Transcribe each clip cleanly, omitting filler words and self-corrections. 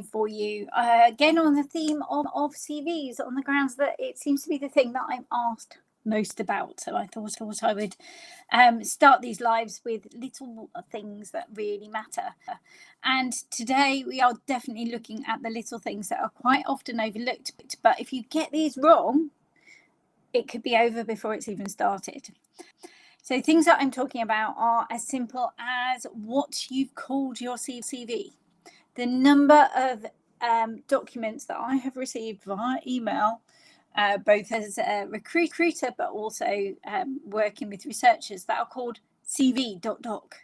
for you, again on the theme of CVs, on the grounds that it seems to be the thing that I'm asked most about. So I thought I would start these lives with little things that really matter. And today we are definitely looking at the little things that are quite often overlooked. But if you get these wrong, it could be over before it's even started. So things that I'm talking about are as simple as what you've called your CV. The number of documents that I have received via email, both as a recruiter, but also working with researchers, that are called CV.doc.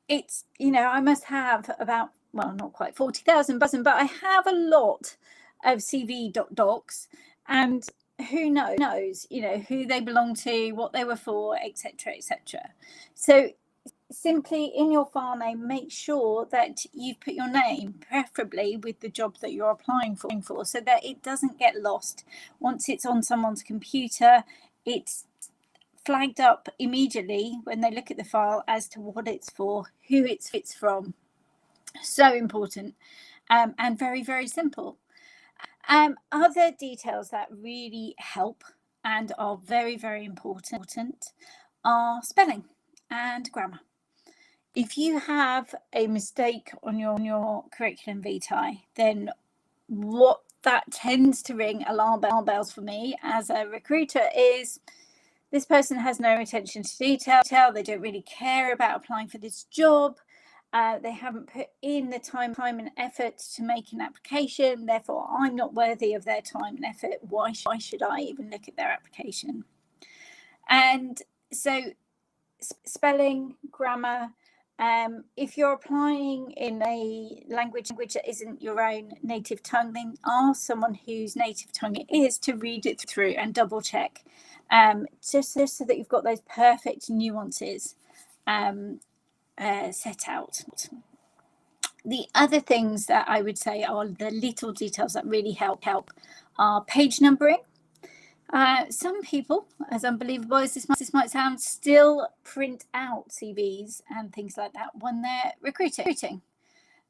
It's, I must have about, well, not quite 40,000, but I have a lot of CV.docs, and who knows, who they belong to, what they were for, etc., etc. So simply in your file name, make sure that you've put your name, preferably with the job that you're applying for, so that it doesn't get lost. Once it's on someone's computer, it's flagged up immediately when they look at the file as to what it's for, who it's from. So important, and very, very simple. Other details that really help and are very, very important are spelling and grammar. If you have a mistake on your curriculum vitae, then what that tends to ring alarm bells for me as a recruiter is this person has no attention to detail. They don't really care about applying for this job. They haven't put in the time and effort to make an application. Therefore, I'm not worthy of their time and effort. Why should I even look at their application? And so spelling, grammar, if you're applying in a language that isn't your own native tongue, then ask someone whose native tongue it is to read it through and double check, just so that you've got those perfect nuances set out. The other things that I would say are the little details that really help are page numbering. Some people, as unbelievable as this might sound, still print out CVs and things like that when they're recruiting.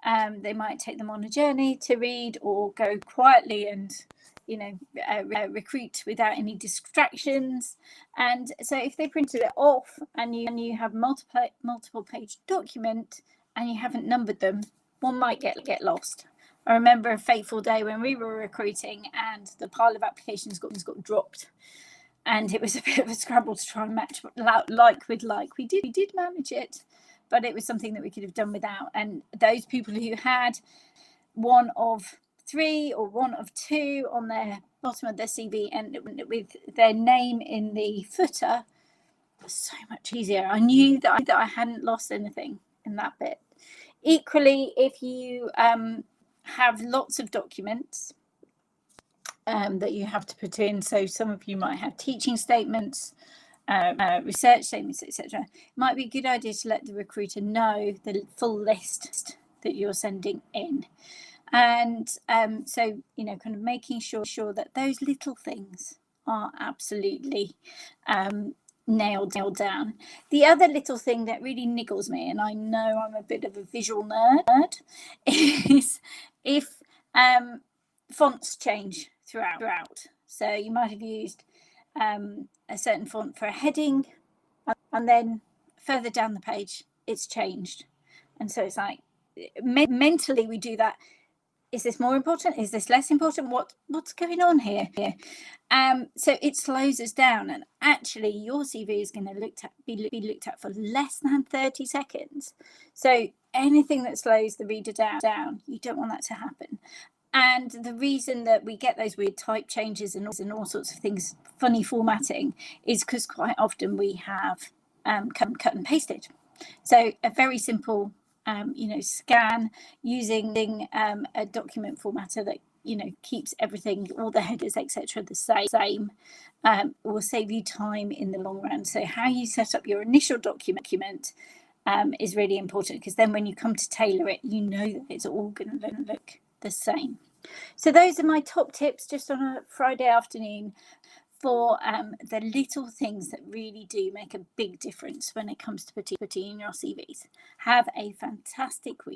They might take them on a journey to read, or go quietly and recruit without any distractions. And so if they printed it off and you have multiple page document and you haven't numbered them, one might get lost. I remember a fateful day when we were recruiting and the pile of applications got dropped, and it was a bit of a scramble to try and match like with like. We did manage it, but it was something that we could have done without. And those people who had one of 3 or one of 2 on their bottom of their CV and with their name in the footer, was so much easier. I knew that I hadn't lost anything in that bit. Equally, if you have lots of documents that you have to put in, so some of you might have teaching statements, research statements, etc. It might be a good idea to let the recruiter know the full list that you're sending in. And so, kind of making sure that those little things are absolutely nailed down. The other little thing that really niggles me, and I know I'm a bit of a visual nerd, is if fonts change throughout. So you might have used a certain font for a heading, and then further down the page it's changed. And so it's like, mentally we do that. Is this more important? Is this less important? What's going on here? So it slows us down, and actually your CV is going to be looked at for less than 30 seconds. So anything that slows the reader down, you don't want that to happen. And the reason that we get those weird type changes and all sorts of things, funny formatting, is because quite often we have cut and pasted. So a very simple scan using a document formatter that keeps everything, all the headers, etc., the same, will save you time in the long run. So how you set up your initial document is really important, because then when you come to tailor it, that it's all going to look the same. So those are my top tips just on a Friday afternoon for the little things that really do make a big difference when it comes to putting in your CVs. Have a fantastic week.